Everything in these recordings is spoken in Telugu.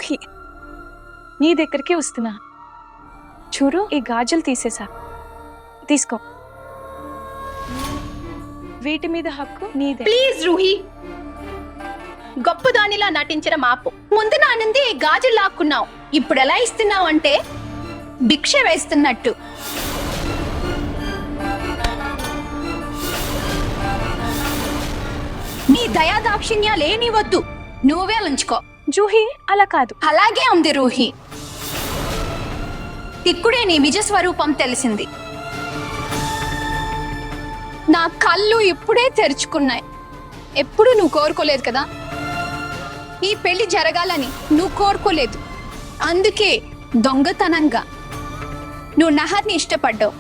జూహి, నీ దగ్గరికి వస్తున్నా. చూడు, ఈ గాజులు తీసేసా, తీసుకో. వీటి మీద హక్కు నీదే. ప్లీజ్ రూహి, గొప్పదానిలా నటించడం ఆపు. ముందు నా నుండి ఈ గాజులు లాక్కున్నావు, ఇప్పుడు ఎలా ఇస్తున్నావు అంటే భిక్ష వేస్తున్నట్టు. నీ దయాదాక్షిణ్యాలేని వద్దు, నువ్వే ఉంచుకో. జూహి, అలా కాదు. అలాగే ఉంది రూహి. ఇప్పుడే నీ నిజ స్వరూపం తెలిసింది. నా కళ్ళు ఇప్పుడే తెరుచుకున్నాయి. ఎప్పుడు నువ్వు కోరుకోలేదు కదా, ఈ పెళ్లి జరగాలని నువ్వు కోరుకోలేదు. అందుకే దొంగతనంగా నువ్వు నహర్ని ఇష్టపడ్డావు.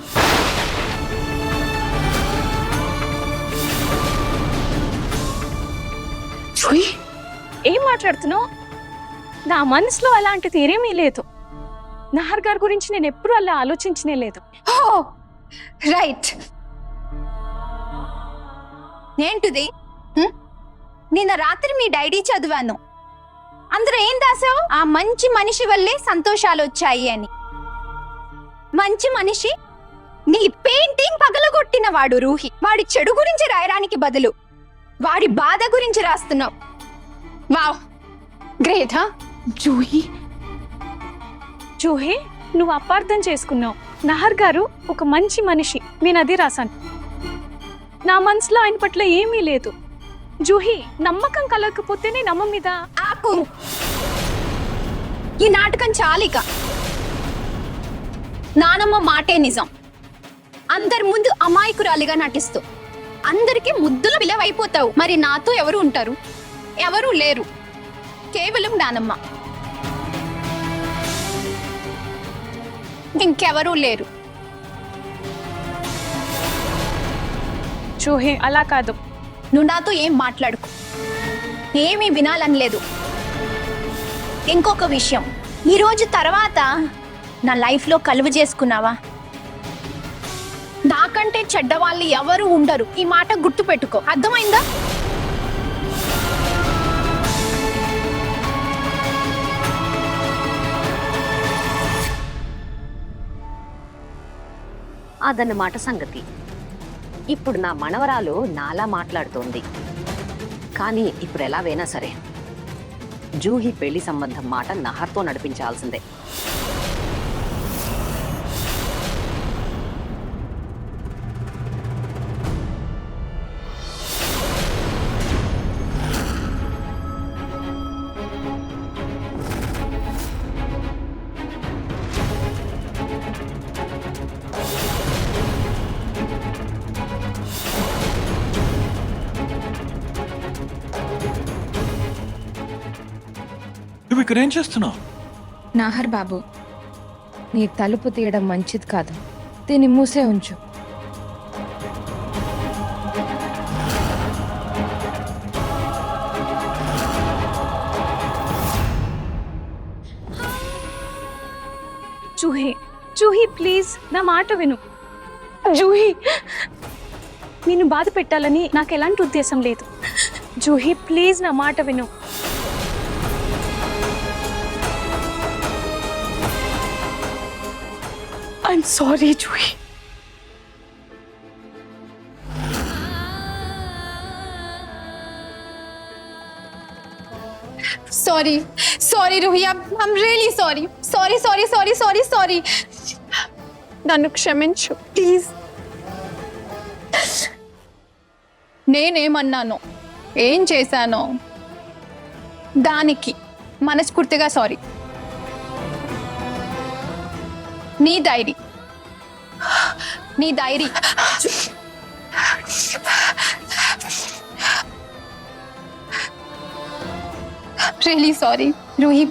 ఏం మాట్లాడుతున్నావు? నా మనసులో అలాంటిది ఏమీ లేదు. నహర్ గారి గురించి నేను ఎప్పుడు అలా ఆలోచించనే లేదు. ఓ రైట్. ఏంటిది? నిన్న రాత్రి మీ డైరీ చదివాను. అందరూ ఏం రాసావు? ఆ మంచి మనిషి వల్లే సంతోషాలు వచ్చాయి అని. మంచి మనిషి నీ పెయింటింగ్ పగలగొట్టిన వాడు రూహి. వాడి చెడు గురించి రాయడానికి బదులు వాడి బాధ గురించి రాస్తున్నావు. Wow, great. జూహి, జూహి, నువ్వు అపార్థం చేసుకున్నావు. నహర్ గారు ఒక మంచి మనిషి, నేను అది రాశాను. నా మనసులో ఆయన పట్ల ఏమీ లేదు. జూహి, నమ్మకం కలగకపోతేనే నమ్మ మీద. ఆపు, ఈ నాటకం చాలిక. నానమ్మ మాటే నిజం. అందరి ముందు అమాయకురాలిగా నటిస్తూ అందరికీ ముద్దుల విలువైపోతావు. మరి నాతో ఎవరు ఉంటారు? ఎవరూ లేరు, కేవలం నానమ్మ. ఇంకెవరూ లేరు. జూహి, అలా కాదు. నువ్వు నాతో ఏం మాట్లాడుకో, ఏమీ వినాలని లేదు. ఇంకొక విషయం, ఈరోజు తర్వాత నా లైఫ్లో కలువ చేసుకున్నావా? నాకంటే చెడ్డవాళ్ళు ఎవరు ఉండరు. ఈ మాట గుర్తు పెట్టుకో, అర్థమైందా? అదన్నమాట సంగతి. ఇప్పుడు నా మనవరాలు నాలా మాట్లాడుతోంది. కానీ ఇప్పుడు ఎలాగైనా సరే జూహి పెళ్లి సంబంధం మాట నహర్తో నడిపించాల్సిందే. నువ్వు ఇక్కడ ఏం చేస్తున్నావు? నాహర్ బాబు, నీ తలుపు తీయడం మంచిది కాదు. దీన్ని మూసే ఉంచు. జూహి, జూహి, ప్లీజ్ నా మాట విను. జూహి, నిన్ను బాధ పెట్టాలని నాకు ఎలాంటి ఉద్దేశం లేదు. జూహి, ప్లీజ్ నా మాట విను. I'm sorry, Jui. Sorry Ruhi, I'm really sorry. Sorry. నన్ను క్షమించు ప్లీజ్. నేనేమన్నానో, ఏం చేశానో దానికి మనస్ఫూర్తిగా సారీ. నీ డైరీ రియలీ సారీ రూహి.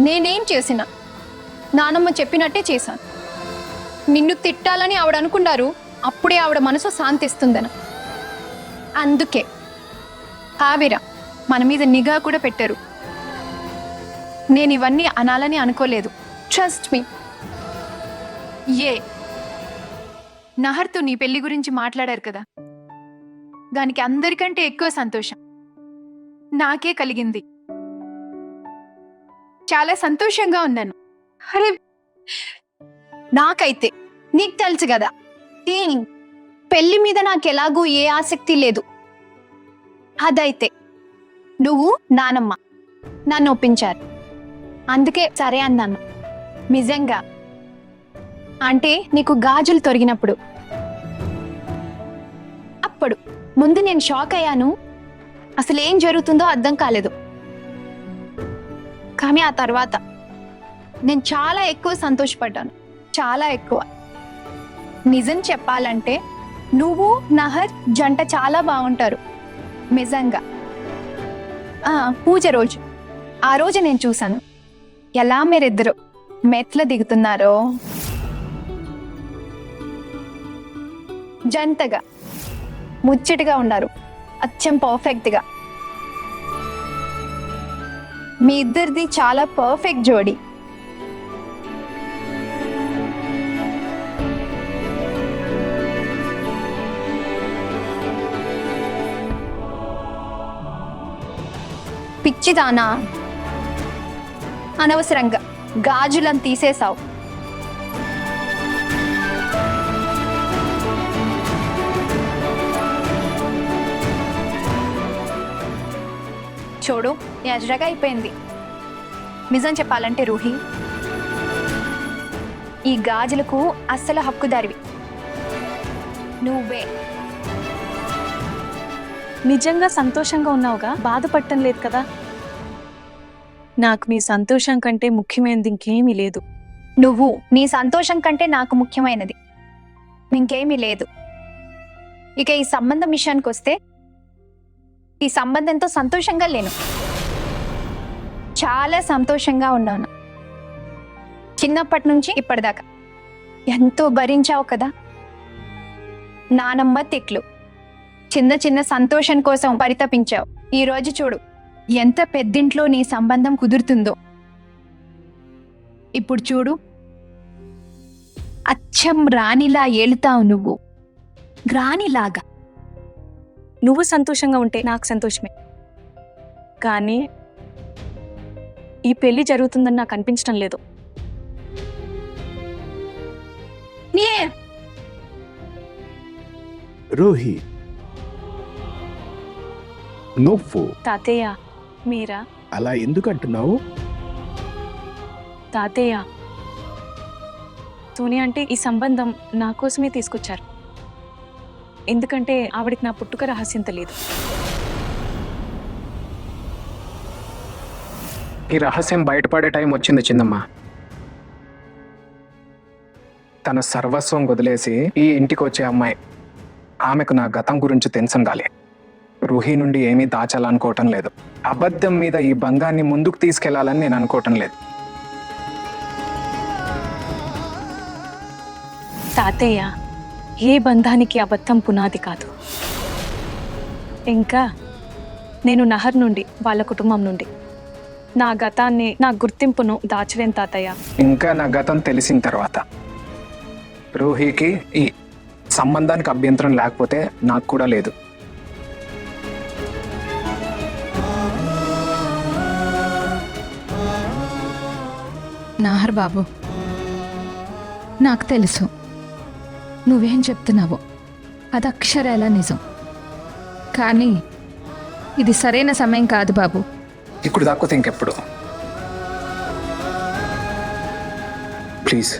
నేనేం చేసినా నానమ్మ చెప్పినట్టే చేశాను. నిన్ను తిట్టాలని ఆవిడ అనుకున్నారు, అప్పుడే ఆవిడ మనసు శాంతిస్తుందని. అందుకే ఆవిర మన మీద నిఘా కూడా పెట్టారు. నేను ఇవన్నీ అనాలని అనుకోలేదు. Trust me. నహర్తో నీ పెళ్లి గురించి మాట్లాడారు కదా, దానికి అందరికంటే ఎక్కువ సంతోషం నాకే కలిగింది. చాలా సంతోషంగా ఉన్నాను. అరే నాకైతే నీకు తెలుసు కదా, ఈ పెళ్లి మీద నాకు ఎలాగూ ఏ ఆసక్తి లేదు. అదైతే నువ్వు నానమ్మ నన్ను ఒప్పించారు, అందుకే సరే అన్నాను. నిజంగా అంటే నీకు గాజులు తొరిగినప్పుడు అప్పుడు ముందు నేను షాక్ అయ్యాను. అసలు ఏం జరుగుతుందో అర్థం కాలేదు. కానీ ఆ తర్వాత నేను చాలా ఎక్కువ సంతోషపడ్డాను, చాలా ఎక్కువ. నిజం చెప్పాలంటే నువ్వు నహర్ జంట చాలా బాగుంటారు నిజంగా. పూజ రోజు ఆ రోజు నేను చూశాను ఎలా మీరిద్దరు మెట్లు దిగుతున్నారో. జంటగా ముచ్చటగా ఉన్నారు, అచ్చం పర్ఫెక్ట్గా. మీ ఇద్దరిది చాలా పర్ఫెక్ట్ జోడి. పిచ్చిదానా, అనవసరంగా గాజులను తీసేశావు. చూడు ఎజరగా అయిపోయింది. నిజం చెప్పాలంటే రూహి, ఈ గాజులకు అస్సలు హక్కుదారివి నువ్వే. నిజంగా సంతోషంగా ఉన్నావుగా, బాధపడటం లేదు కదా. నాకు మీ సంతోషం కంటే ముఖ్యమైనది ఇంకేమీ లేదు. నువ్వు నీ సంతోషం కంటే నాకు ముఖ్యమైనది ఇంకేమీ లేదు. ఇక ఈ సంబంధం విషయానికి వస్తే, ఈ సంబంధంతో సంతోషంగా లేను, చాలా సంతోషంగా ఉన్నాను. చిన్నప్పటి నుంచి ఇప్పటిదాకా ఎంతో భరించావు కదా. నానమ్మ తిట్లు, చిన్న చిన్న సంతోషం కోసం పరితపించావు. ఈ రోజు చూడు ఎంత పెద్దింట్లో నీ సంబంధం కుదురుతుందో. ఇప్పుడు చూడు అచ్చం రాణిలా ఏలుతావు నువ్వు, రాణిలాగా. నువ్వు సంతోషంగా ఉంటే నాకు సంతోషమే, కానీ ఈ పెళ్లి జరుగుతుందని నాకు అనిపించడం లేదు. రూహి, నువ్వు తాతయ్య మీరా? అలా ఎందుకు అంటున్నావు? తాతయ్య, సోనియా అంటే ఈ సంబంధం నా కోసమే తీసుకొచ్చారు. ఎందుకంటే ఆవిడకి నా పుట్టుక రహస్యం తెలియదు. ఈ రహస్యం బయటపడే టైం వచ్చింది చిన్నమ్మ. తన సర్వస్వం వదిలేసి ఈ ఇంటికి వచ్చే అమ్మాయి, ఆమెకు నా గతం గురించి తెలుసుండాలి. రూహి నుండి ఏమీ దాచాలనుకోవటం లేదు. అబద్ధం మీద ఈ బంధాన్ని ముందుకు తీసుకెళ్లాలని నేను అనుకోవటం లేదు. తాతయ్య, ఏ బంధానికి అబద్ధం పునాది కాదు. ఇంకా నేను నహర్ నుండి, వాళ్ళ కుటుంబం నుండి నా గతాన్ని, నా గుర్తింపును దాచలేను తాతయ్య. ఇంకా నా గతం తెలిసిన తర్వాత రూహికి ఈ సంబంధానికి అభ్యంతరం లేకపోతే నాకు కూడా లేదు. నాహర్ బాబు, నాకు తెలుసు నువ్వేం చెప్తున్నావో అది అక్షరాల నిజం. కానీ ఇది సరైన సమయం కాదు బాబు. ఇప్పుడు దాక్కోతే ఇంకెప్పుడు. ప్లీజ్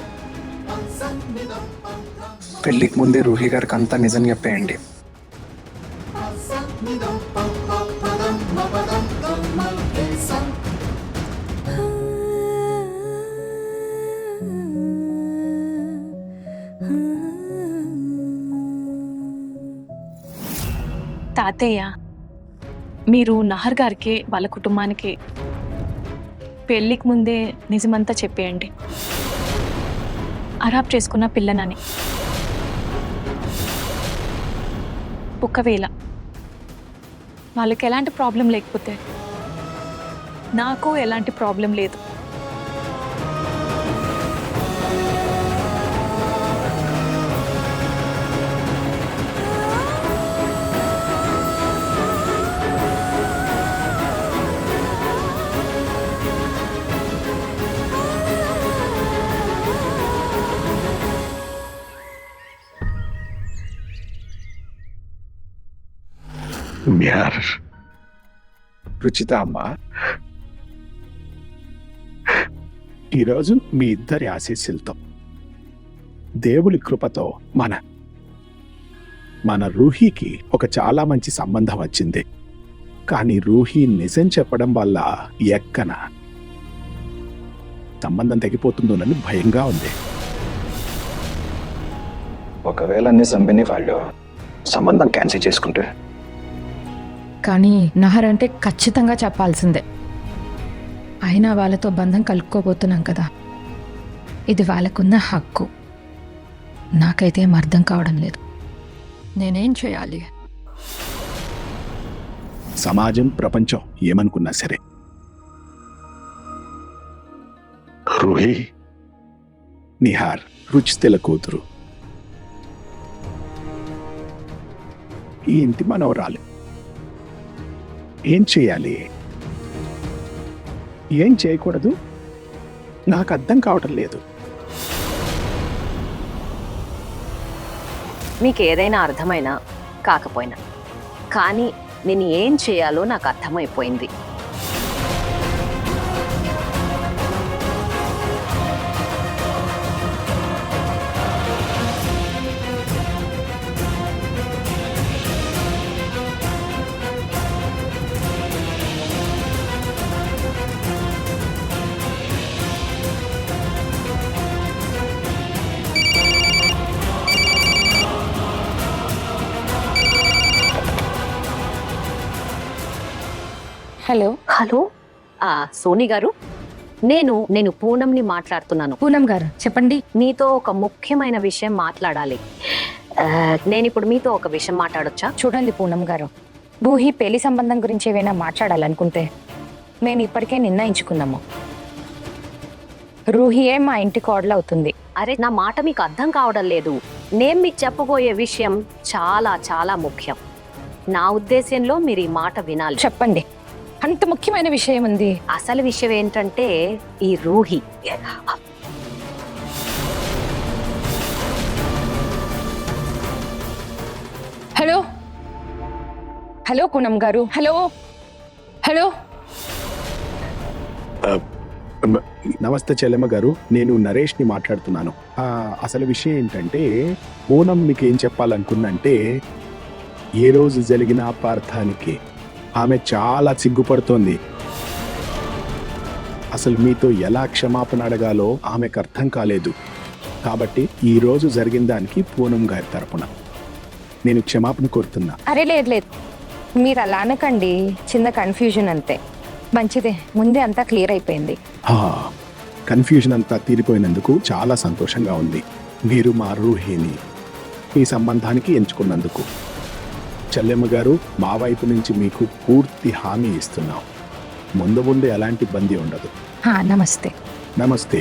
పెళ్ళికి ముందే రూహి గారికి అంతా నిజం చెప్పేయండి. తాతయ్య, మీరు నహర్ గారికి, వాళ్ళ కుటుంబానికి పెళ్ళికి ముందే నిజమంతా చెప్పేయండి. అరాబ్ చేసుకున్న పిల్లనని. ఒకవేళ వాళ్ళకి ఎలాంటి ప్రాబ్లం లేకపోతే నాకు ఎలాంటి ప్రాబ్లం లేదు. నిహార్, రుచిత అమ్మ, ఈరోజు మీ ఇద్దరి ఆశీస్సులతో దేవుని కృపతో మన రూహీకి ఒక చాలా మంచి సంబంధం వచ్చింది. కానీ రూహీ నిజం చెప్పడం వల్ల ఎక్కన సంబంధం తెగిపోతుందోనని భయంగా ఉంది. ఒకవేళ నిజంబిని వాళ్ళు సంబంధం క్యాన్సిల్ చేసుకుంటే కానీ నహర్ అంటే ఖచ్చితంగా చెప్పాల్సిందే. అయినా వాళ్ళతో బంధం కలుపుకోబోతున్నాం కదా, ఇది వాళ్ళకున్న హక్కు. నాకైతే ఏం అర్థం కావడం లేదు. నేనేం చేయాలి? సమాజం, ప్రపంచం ఏమనుకున్నా సరే రూహీ నిహార్ రుచితల కూతురు, ఈ ఇంటి మనవరాలు. ఏం చేయాలి, ఏం చేయకూడదు నాకు అర్థం కావటం లేదు. మీకు ఏదైనా అర్థమైనా కాకపోయినా కానీ నేను ఏం చేయాలో నాకు అర్థమైపోయింది. హలో హలో, సోనీ గారు, నేను పూనంని మాట్లాడుతున్నాను. పూనం గారు చెప్పండి. మీతో ఒక ముఖ్యమైన విషయం మాట్లాడాలి. నేను ఇప్పుడు మీతో ఒక విషయం మాట్లాడొచ్చా? చూడండి పూనం గారు, రూహీ పెళ్లి సంబంధం గురించి ఏమైనా మాట్లాడాలనుకుంటే మేము ఇప్పటికే నిర్ణయించుకున్నాము. రూహీయే మా ఇంటి కోడలు అవుతుంది. అరే, నా మాట మీకు అర్థం కావడం లేదు. నేను మీకు చెప్పబోయే విషయం చాలా చాలా ముఖ్యం. నా ఉద్దేశంలో మీరు ఈ మాట వినాలి. చెప్పండి, అంత ముఖ్యమైన విషయం ఉంది. అసలు విషయం ఏంటంటే ఈ రూహి. హలో హలో పూనం గారు, హలో హలో. నమస్తే చెల్లెమ్మ గారు, నేను నరేష్ని మాట్లాడుతున్నాను. అసలు విషయం ఏంటంటే పూనం మీకు ఏం చెప్పాలనుకున్నంటే, ఏ రోజు జరిగిన అపార్థానికి ఆమె చాలా సిగ్గుపడుతోంది. అసలు మీతో ఎలా క్షమాపణ అడగాలో ఆమెకు అర్థం కాలేదు. కాబట్టి ఈ రోజు జరిగిన దానికి పూనం గారి తరపున నేను క్షమాపణ కోరుతున్నా. అరే లేదు లేదు, మీరు అలా అనకండి. చిన్న కన్ఫ్యూజన్ అంతే. మంచిదే, ముందే అంతా క్లియర్ అయిపోయింది. కన్ఫ్యూజన్ అంతా తీరిపోయినందుకు చాలా సంతోషంగా ఉంది. మీరు మా రూహీని మీ సంబంధానికి ఎంచుకున్నందుకు. చెల్లెమ్మ గారు, మా వైపు నుంచి మీకు పూర్తి హామీ ఇస్తున్నాం. ముందు ముందు ఎలాంటి ఇబ్బంది ఉండదు. నమస్తే. నమస్తే.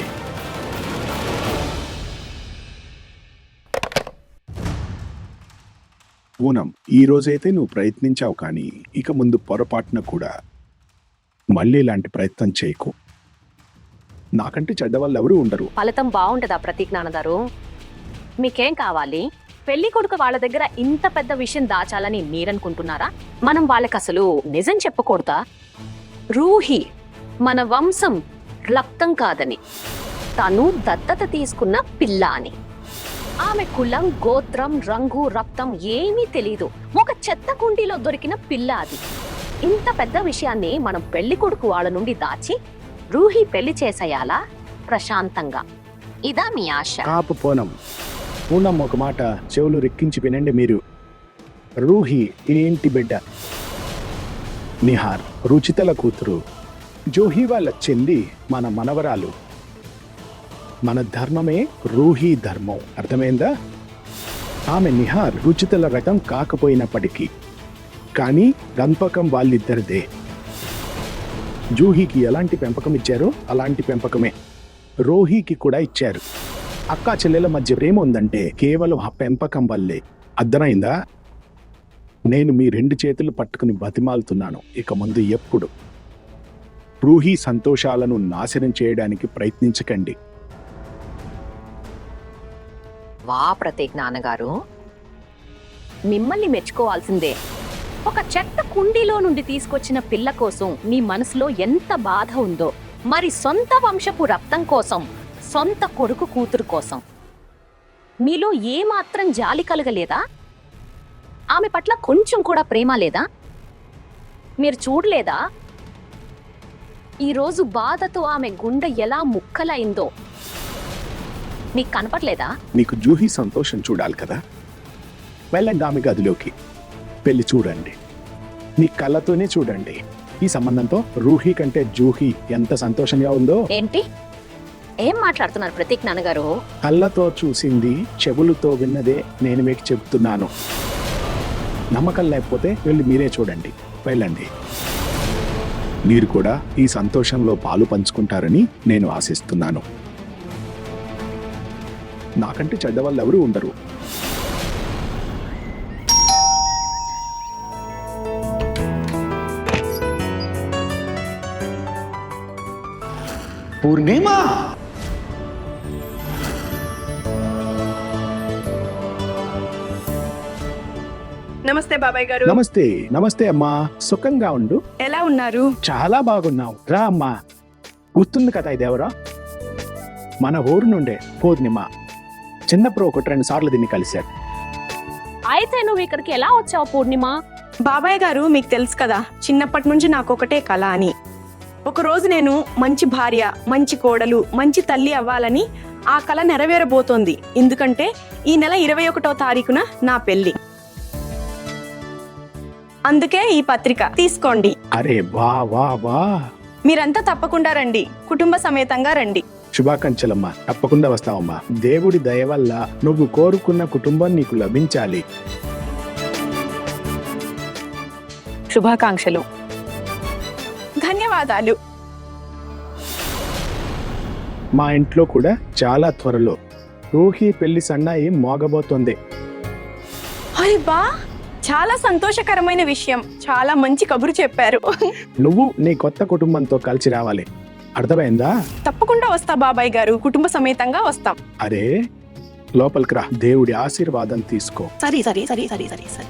పూనం, ఈ రోజైతే నువ్వు ప్రయత్నించావు, కానీ ఇక ముందు పొరపాటున కూడా మళ్ళీ ఇలాంటి ప్రయత్నం చేయకు. నాకంటే చెడ్డవాళ్ళు ఎవరూ ఉండరు. ఫలితం బాగుంటుందా ప్రతీక్ నాన్నగారు? మీకేం కావాలి? పెళ్లి కొడుకు వాళ్ళ దగ్గర ఇంత పెద్ద విషయం దాచాలని మీరనుకుంటున్నారా? మనం వాళ్ళకి అసలు నిజం చెప్పకూడదా? రూహి మన వంశం రక్తం కాదని, తను దత్తత తీసుకున్న పిల్ల అని. ఆమె కులం, గోత్రం, రంగు, రక్తం ఏమీ తెలీదు. ఒక చెత్త కుండీలో దొరికిన పిల్ల అది. ఇంత పెద్ద విషయాన్ని మనం పెళ్లి కొడుకు వాళ్ళ నుండి దాచి రూహి పెళ్లి చేసేయాలా ప్రశాంతంగా? ఇదా మీ ఆశ? కాపు పూనం, ఒక మాట చెవులు రెక్కించి వినండి మీరు. రూహి ఏంటి బిడ్డ, నిహార్ రుచితల కూతురు, జూహీ వాళ్ళ చెల్లి, మన మనవరాలు. మన ధర్మమే రూహీ ధర్మం, అర్థమైందా? ఆమె నిహార్ రుచితల రకం కాకపోయినప్పటికీ కానీ పెంపకం వాళ్ళిద్దరిదే. జూహీకి ఎలాంటి పెంపకం ఇచ్చారో అలాంటి పెంపకమే రోహీకి కూడా ఇచ్చారు. అక్కా చెల్లెల మధ్య ప్రేమ ఉందంటే కేవలం ఆ పెంపకం వల్లే, అర్థమైందా? నేను మీ 2 చేతులు పట్టుకుని బతిమాలుతున్నాను, ఇక ముందు ఎప్పుడు రూహీ సంతోషాలను నాశనం చేయడానికి ప్రయత్నించకండి. వా ప్రతీక్ నాన్నగారు, మిమ్మల్ని మెచ్చుకోవాల్సిందే. ఒక చెత్త కుండీలో నుండి తీసుకొచ్చిన పిల్ల కోసం మీ మనసులో ఎంత బాధ ఉందో, మరి సొంత వంశపు రక్తం కోసం, సొంత కొడుకు కూతురు కోసం మీలో ఏమాత్రం జాలి కలగలేదా? ఆమె పట్ల కొంచెం కూడా ప్రేమ లేదా? మీరు చూడలేదా ఈరోజు బాధతో ఆమె గుండె ఎలా ముక్కలైందో? మీకు కనపట్లేదా? మీకు జూహీ సంతోషం చూడాలి కదా, వెళ్ళండి ఆమె గదిలోకి, పెళ్లి చూడండి, మీ కళ్ళతోనే చూడండి. ఈ సంబంధంతో రూహీ కంటే జూహీ ఎంత సంతోషంగా ఉందో. ఏంటి ఏం మాట్లాడుతున్నారు ప్రతీక్ నాన్నగారు? కళ్ళతో చూసింది చెవులతో విన్నదే నేను మీకు చెప్తున్నాను. నమ్మకం లేకపోతే వెళ్ళి మీరే చూడండి, వెళ్ళండి. మీరు కూడా ఈ సంతోషంలో పాలు పంచుకుంటారని నేను ఆశిస్తున్నాను. నాకంటే చెడ్డవాళ్ళు ఎవరూ ఉండరు. పూర్ణిమా, నమస్తే బాబాయ్ గారు. నమస్తే. నమస్తే అమ్మా, సుఖంగా ఉండు. ఎలా ఉన్నారు? చాలా బాగున్నావు. రా అమ్మా. గుర్తుంది కదా ఇదెవరా? మన ఊరు నుండే పూర్ణిమ. చిన్నప్పుడు 1-2 సార్లు దీన్ని కలిశారు. అయితే నువ్వు ఇక్కడికి ఎలా వచ్చావు పూర్ణిమ? బాబాయ్ గారు, మీకు తెలుసు కదా చిన్నప్పటి నుంచి నాకు ఒకటే కళ అని. ఒకరోజు నేను మంచి భార్య, మంచి కోడలు, మంచి తల్లి అవ్వాలని ఆ కళ నెరవేరబోతోంది. ఎందుకంటే ఈ నెల 21వ తారీఖున నా పెళ్లి. అందుకే ఈ పత్రిక తీసుకోండి. అరే వా వా వా, మీరంతా తప్పకుండా రండి, కుటుంబ సమేతంగా రండి. శుభాకాంక్షలమ్మా. తప్పకుండా వస్తావమ్మా. దేవుడి దయ వల్ల నువ్వు కోరుకున్న కుటుంబం నీకు లభించాలి. శుభాకాంక్షలు. ధన్యవాదాలు. మా ఇంట్లో కూడా చాలా త్వరలో రూహీ పెళ్లి సన్నాయి మోగబోతోంది. అరే బా, చాలా సంతోషకరమైన విషయం. చాలా మంచి కబురు చెప్పారు. నువ్వు నీ కొత్త కుటుంబంతో కలిసి రావాలి, అర్థమైందా? తప్పకుండా వస్తా బాబాయ్ గారు, కుటుంబ సమేతంగా వస్తాం. అరే లోపలికి రా, దేవుడి ఆశీర్వాదం తీసుకో. సరే సరే సరే సరే సరే సరే.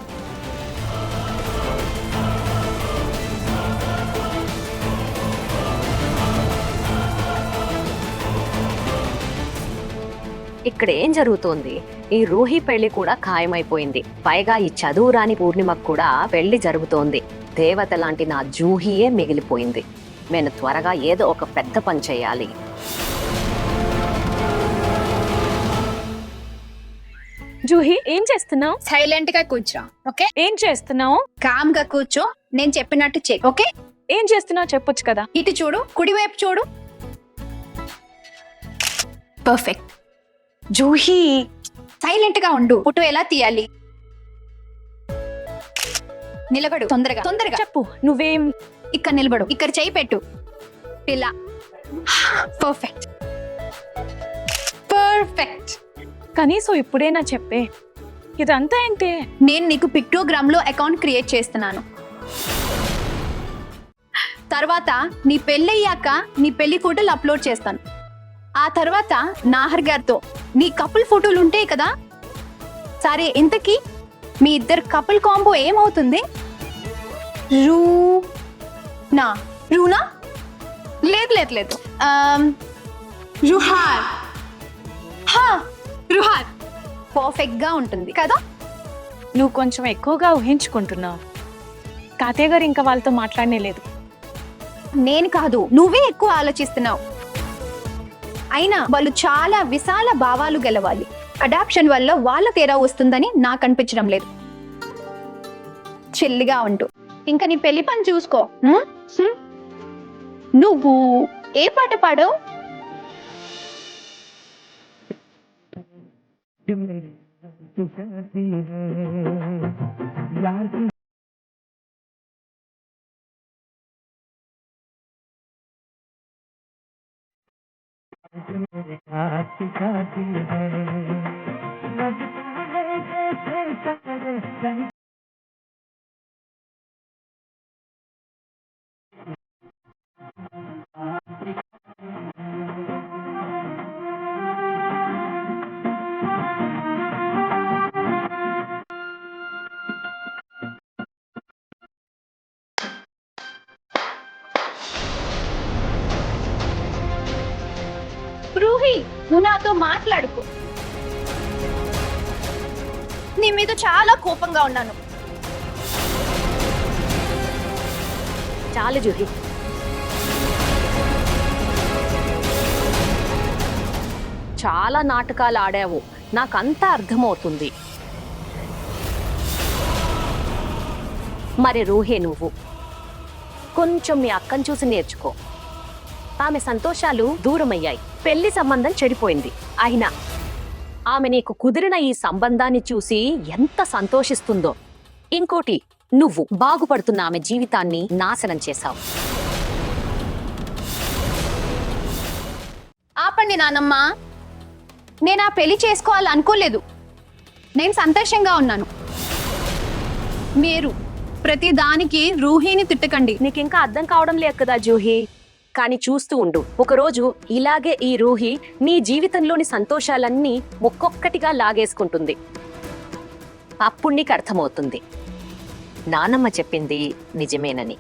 ఇక్కడ ఏం జరుగుతోంది? ఈ రూహి పెళ్లి కూడా ఖాయమైపోయింది. పైగా ఈ చదువు రాని పూర్ణిమకు కూడా పెళ్లి జరుగుతోంది. దేవత లాంటి నా జూహియే మిగిలిపోయింది. నేను త్వరగా ఏదో ఒక పెద్ద పని చేయాలి. జూహీ, ఏం చేస్తున్నావు? సైలెంట్ గా కూర్చో. ఓకే, ఏం చేస్తున్నావు? కామ్ గా కూర్చో. నేను చెప్పినట్టు చెయ్యి. ఓకే, ఏం చేస్తున్నావు చెప్పొచ్చు కదా. ఇటు చూడు, కుడివైపు చూడు. పర్ఫెక్ట్. జూహీ, సైలెంట్ గా ఉండు. ఫోటో ఎలా తీయాలి? నిలబడు. తొందరగా తొందరగా చెప్పు. నువ్వేం? ఇక్కడ నిలబడు. ఇక్కడ చేయి పెట్టు. ఇలా. Perfect perfect. కనీసం ఇప్పుడేనా చెప్పే. ఇదంతా ఏంటి? నేను నీకు పిక్టోగ్రామ్ లో అకౌంట్ క్రియేట్ చేస్తున్నాను. తర్వాత నీ పెళ్ళయ్యాక నీ పెళ్లి ఫోటోలు అప్లోడ్ చేస్తాను. ఆ తర్వాత నాహర్ గారితో నీ కపుల్ ఫోటోలు ఉంటాయి కదా. సరే, ఇంతకీ మీ ఇద్దరు కపుల్ కాంబో ఏమవుతుంది? రూనా? రూనా? లేదు లేదు లేదు, రుహార్. హా, రుహార్. పర్ఫెక్ట్ గా ఉంటుంది కదా. నువ్వు కొంచెం ఎక్కువగా ఊహించుకుంటున్నావు. తాతయ్య గారు ఇంకా వాళ్ళతో మాట్లాడనే లేదు. నేను కాదు, నువ్వే ఎక్కువ ఆలోచిస్తున్నావు. అయినా వాళ్ళు చాలా విశాల భావాలు గెలవాలి. అడాప్షన్ వల్ల వాళ్ళ తేడా వస్తుందని నాకు అనిపించడం లేదు. చిల్లిగా ఉంటూ ఇంకా నీ పెళ్లి పని చూసుకో. నువ్వు ఏ పాట పాడవు? రూహి, నువ్వు నాతో మాట్లాడుకో. నీ మీద చాలా కోపంగా ఉన్నాను. చాలు జూహి. చాలా నాటకాలు ఆడావు, నాకంతా అర్థమవుతుంది. మరి రూహే, నువ్వు కొంచెం మీ అక్కను చూసి నేర్చుకో. ఆమె సంతోషాలు దూరమయ్యాయి, పెళ్లి సంబంధం చెడిపోయింది. అయినా ఆమె నీకు కుదిరిన ఈ సంబంధాన్ని చూసి ఎంత సంతోషిస్తుందో. ఇంకోటి, నువ్వు బాగుపడుతున్న ఆమె జీవితాన్ని నాశనం చేశావు. ఆపండి నానమ్మ, నేను ఆ పెళ్లి చేసుకోవాలనుకోలేదు. నేను సంతోషంగా ఉన్నాను. మీరు ప్రతి దానికి రూహీని తిట్టకండి. నీకింకా అర్థం కావడం లేదు కదా జూహి. కానీ చూస్తూ ఉండు, ఒకరోజు ఇలాగే ఈ రూహి నీ జీవితంలోని సంతోషాలన్నీ ఒక్కొక్కటిగా లాగేసుకుంటుంది. అప్పుడు నీకు అర్థమవుతుంది నానమ్మ చెప్పింది నిజమేనని.